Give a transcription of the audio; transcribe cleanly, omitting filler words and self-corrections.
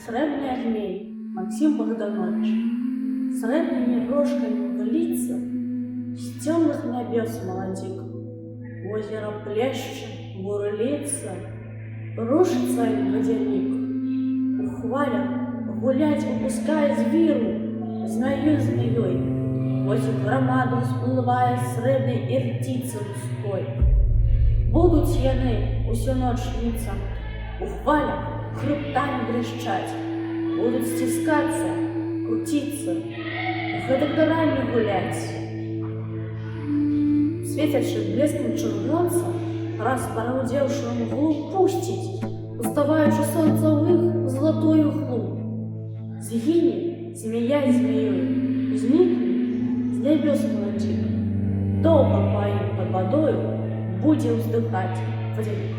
Срэбный огней Максим Богданович срэбными рожками вылиться с темных небес молодик. Озеро плещет, бурлится, рушится им водяник. У хвалях гулять выпуская звиру, змею змеей, возле громаду всплывая срэбной иртицы луской. Будут яны усю ночь сниться, у хвалях хребтами брещать, будут стискаться, крутиться, гэтак до рани гулять. Светячи блеском червонца, раз порудевшую мглу пустить, уставаючи солнце в их золотую хлу. Згине змея змеей, зникне с небес молодик, долго поим под водою, будем вздыхать водяник.